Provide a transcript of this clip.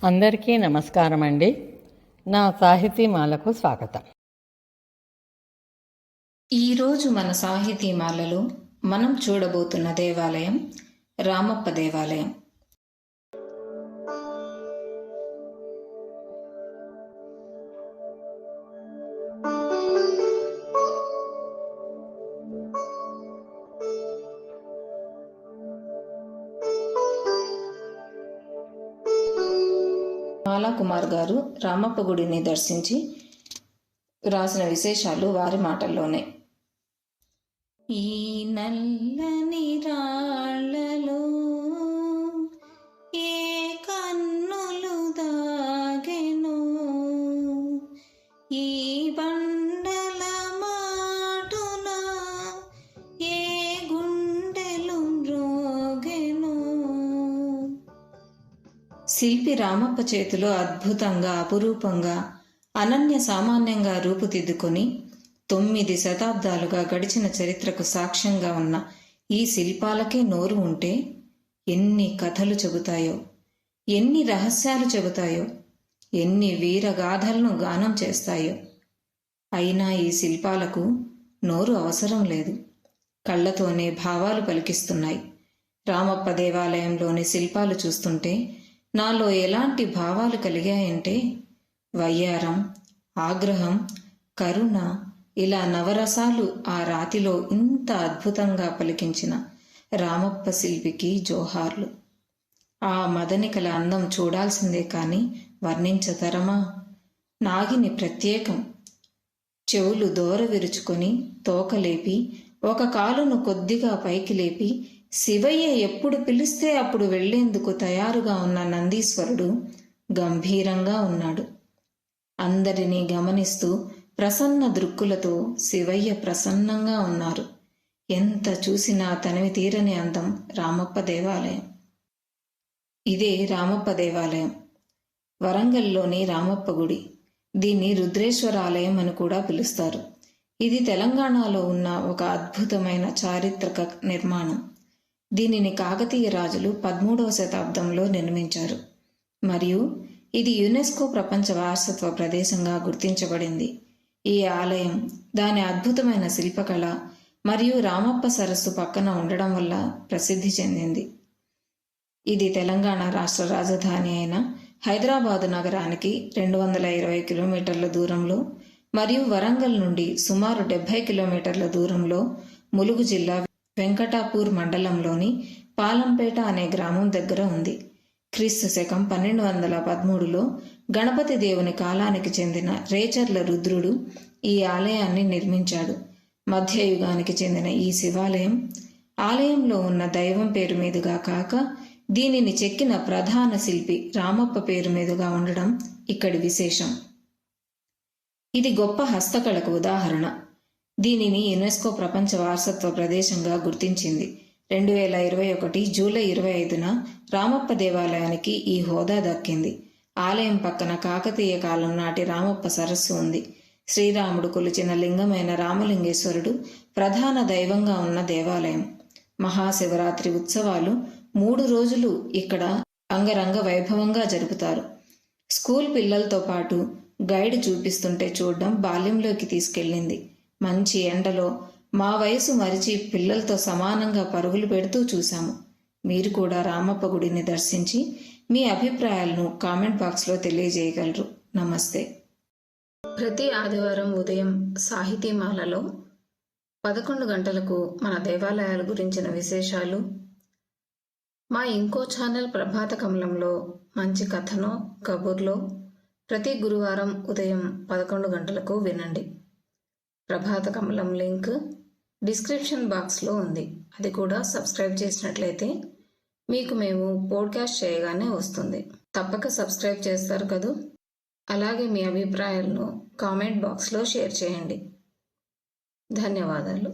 అందరికీ నమస్కారం అండి. నా సాహితీమాలకు స్వాగతం. ఈరోజు మన సాహితీమాలలో మనం చూడబోతున్న దేవాలయం రామప్ప దేవాలయం. మాలాకుమార్ గారు రామప్ప గుడిని దర్శించి రాసిన విశేషాలు వారి మాటల్లోనే. ఈ నల్లని రాళ్ళలో ఏ కన్నులు దాగెను, ఈ బండల మాటున ఏ గుండెలు మ్రోగెను. శిల్పి రామప్ప చేతిలో అద్భుతంగా, అపురూపంగా, అనన్య సామాన్యంగా రూపుదిద్దుకొని 9 శతాబ్దాలుగా గడిచిన చరిత్రకు సాక్ష్యంగా ఉన్న ఈ శిల్పాలకే నోరు ఉంటే ఎన్ని కథలు చెబుతాయో, ఎన్ని రహస్యాలు చెబుతాయో, ఎన్ని వీరగాథలను గానం చేస్తాయో. అయినా ఈ శిల్పాలకు నోరు అవసరం లేదు, కళ్ళతోనే భావాలు పలికిస్తున్నాయి. రామప్ప దేవాలయంలోని శిల్పాలు చూస్తుంటే నాలో ఎలాంటి భావాలు కలిగాయంటే వయ్యారం, ఆగ్రహం, కరుణ, ఇలా నవరసాలు ఆ రాతిలో ఇంత అద్భుతంగా పలికించిన రామప్ప శిల్పికి జోహార్లు. ఆ మదనికల అందం చూడాల్సిందే కాని వర్ణించతరమా? నాగిని ప్రత్యేకం. చెవులు దోర విరుచుకొని తోకలేపి ఒక కాలును కొద్దిగా పైకి లేపి శివయ్య ఎప్పుడు పిలిస్తే అప్పుడు వెళ్లేందుకు తయారుగా ఉన్న నందీశ్వరుడు గంభీరంగా ఉన్నాడు. అందరినీ గమనిస్తూ ప్రసన్న దృక్కులతో శివయ్య ప్రసన్నంగా ఉన్నారు. ఎంత చూసినా తనివి తీరని అందం రామప్ప దేవాలయం. ఇదే రామప్ప దేవాలయం, వరంగల్లోని రామప్ప గుడి. దీన్ని రుద్రేశ్వర ఆలయం అని కూడా పిలుస్తారు. ఇది తెలంగాణలో ఉన్న ఒక అద్భుతమైన చారిత్రక నిర్మాణం. దీనిని కాకతీయ రాజులు 13వ శతాబ్దంలో నిర్మించారు మరియు ఇది యునెస్కో ప్రపంచ వారసత్వ ప్రదేశంగా గుర్తించబడింది. ఈ ఆలయం దాని అద్భుతమైన శిల్పకళ మరియు రామప్ప సరస్సు పక్కన ఉండడం వల్ల ప్రసిద్ధి చెందింది. ఇది తెలంగాణ రాష్ట్ర రాజధాని అయిన హైదరాబాదు నగరానికి 220 కిలోమీటర్ల దూరంలో మరియు వరంగల్ నుండి సుమారు 70 కిలోమీటర్ల దూరంలో ములుగు జిల్లా వెంకటాపూర్ మండలంలోని పాలంపేట అనే గ్రామం దగ్గర ఉంది. క్రీస్తు శకం 1213లో గణపతి దేవుని కాలానికి చెందిన రేచర్ల రుద్రుడు ఈ ఆలయాన్ని నిర్మించాడు. మధ్యయుగానికి చెందిన ఈ శివాలయం ఆలయంలో ఉన్న దైవం పేరు మీదుగా కాక దీనిని చెక్కిన ప్రధాన శిల్పి రామప్ప పేరు మీదుగా ఉండడం ఇక్కడి విశేషం. ఇది గొప్ప హస్తకళకు ఉదాహరణ. దీనిని యునెస్కో ప్రపంచ వారసత్వ ప్రదేశంగా గుర్తించింది. 2021 జూలై 25న రామప్ప దేవాలయానికి ఈ హోదా దక్కింది. ఆలయం పక్కన కాకతీయ కాలం నాటి రామప్ప సరస్సు ఉంది. శ్రీరాముడు కొలిచిన లింగమైన రామలింగేశ్వరుడు ప్రధాన దైవంగా ఉన్న దేవాలయం. మహాశివరాత్రి ఉత్సవాలు 3 రోజులు ఇక్కడ అంగరంగ వైభవంగా జరుపుతారు. స్కూల్ పిల్లలతో పాటు గైడ్ చూపిస్తుంటే చూడడం బాల్యంలోకి తీసుకెళ్ళింది. మంచి ఎండలో మా వయసు మరిచి పిల్లలతో సమానంగా పరుగులు పెడుతూ చూశాము. మీరు కూడా రామప్ప గుడిని దర్శించి మీ అభిప్రాయాలను కామెంట్ బాక్స్లో తెలియజేయగలరు. నమస్తే. ప్రతి ఆదివారం ఉదయం సాహితీమాలలో 11 గంటలకు మన దేవాలయాల గురించిన విశేషాలు, మా ఇంకో ఛానల్ ప్రభాత కమలంలో మంచి కథనో కబుర్లో ప్రతి గురువారం ఉదయం 11 గంటలకు వినండి. ప్రభాత కమలం లింక్ డిస్క్రిప్షన్ బాక్స్లో ఉంది. అది కూడా సబ్స్క్రైబ్ చేసినట్లయితే మీకు మేము పోడ్కాస్ట్ చేయగానే వస్తుంది. తప్పక సబ్స్క్రైబ్ చేస్తారు కదూ. అలాగే మీ అభిప్రాయాలను కామెంట్ బాక్స్లో షేర్ చేయండి. ధన్యవాదాలు.